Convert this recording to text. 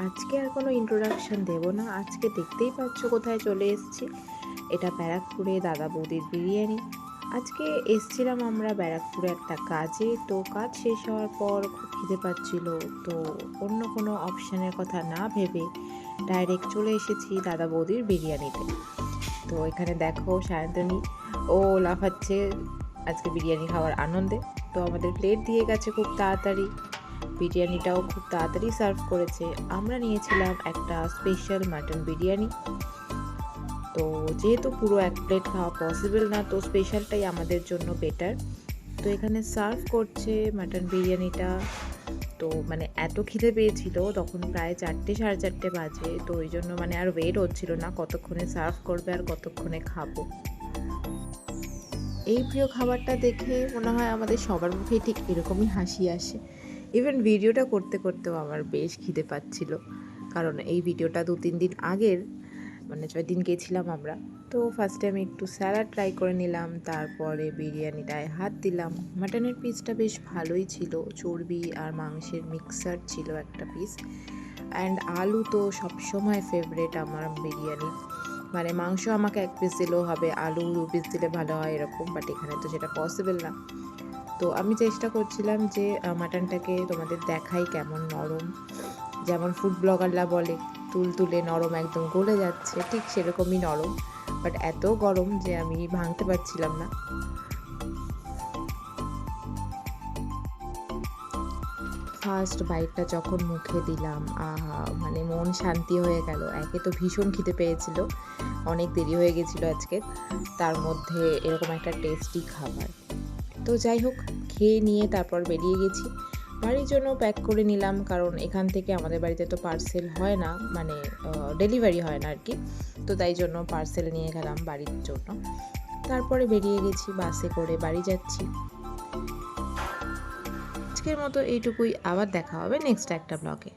আজকে আর কোনো ইন্ট্রোডাকশন দেব না। আজকে দেখতেই পাচ্ছ কোথায় চলে এসেছি। এটা ব্যারাকপুরে দাদা বৌদির বিরিয়ানি। আজকে এসছিলাম আমরা ব্যারাকপুরে একটা কাজে। তো কাজ শেষ হওয়ার পর খুব খিদে পাচ্ছিল। তো অন্য কোনো অপশানের কথা না ভেবে ডাইরেক্ট চলে এসেছি দাদা বৌদির বিরিয়ানিতে। তো এখানে দেখো সায়ন্তনী ও লাফাচ্ছে আজকে বিরিয়ানি খাওয়ার আনন্দে। তো আমাদের প্লেট দিয়ে গেছে খুব তাড়াতাড়ি। বিরিয়ানিটাও খুব তাড়াতাড়ি সার্ভ করেছে। আমরা নিয়েছিলাম একটা স্পেশাল মাটন বিরিয়ানি। তো যেহেতু পুরো এক প্লেট খাওয়া পসিবল না, তো স্পেশালটাই আমাদের জন্য বেটার। তো এখানে সার্ভ করছে মাটন বিরিয়ানিটা। তো মানে এত খিদে পেয়েছিল তখন প্রায় 4টে 4:30 বাজে। তো ওই জন্য মানে আর ওয়েট হচ্ছিল না কতক্ষণে সার্ভ করবে আর কতক্ষণে খাবো। এই প্রিয় খাবারটা দেখে মনে হয় আমাদের সবার মুখেই ঠিক এরকমই হাসি আসে। ইভেন ভিডিওটা করতে করতেও আমার বেশ খিদে পাচ্ছিল, কারণ এই ভিডিওটা 2-3 দিন আগের, মানে 6 দিন গেছিলাম আমরা। তো ফার্স্টে আমি একটু স্যালাড ট্রাই করে নিলাম, তারপরে বিরিয়ানিটায় হাত দিলাম। মাটনের পিসটা বেশ ভালোই ছিল, চর্বি আর মাংসের মিক্সার ছিল একটা পিস। অ্যান্ড আলু তো সবসময় ফেভারেট আমার বিরিয়ানি, মানে মাংস আমাকে 1 পিস দিলেও হবে, আলু 2 পিস দিলে ভালো হয় এরকম, বাট এখানে তো সেটা পসিবল না। তো আমি চেষ্টা করছিলাম যে মাটনটাকে তোমাদের দেখাই কেমন নরম, যেমন ফুড ব্লগাররা বলে তুলতুলে নরম একদম গলে যাচ্ছে, ঠিক সেরকমই নরম, বাট এত গরম যে আমি ভাঙতে পারছিলাম না। ফার্স্ট বাইটটা যখন মুখে দিলাম, আহা, মানে মন শান্তি হয়ে গেল। একে তো ভীষণ খিদে পেয়েছিল, অনেক দেরি হয়ে গেছিলো আজকে, তার মধ্যে এরকম একটা টেস্টি খাবার। তো যাই হোক, খেয়ে নিয়ে তারপর বেরিয়ে গেছি। বাড়ির জন্য প্যাক করে নিলাম, কারণ এখান থেকে আমাদের বাড়িতে তো পার্সেল হয় না, মানে ডেলিভারি হয় না আর কি। তো তাই জন্য পার্সেল নিয়ে গেলাম বাড়ির জন্য। তারপরে বেরিয়ে গেছি, বাসে করে বাড়ি যাচ্ছি। আজকের মতো এইটুকুই, আবার দেখা হবে নেক্সট একটা ব্লগে।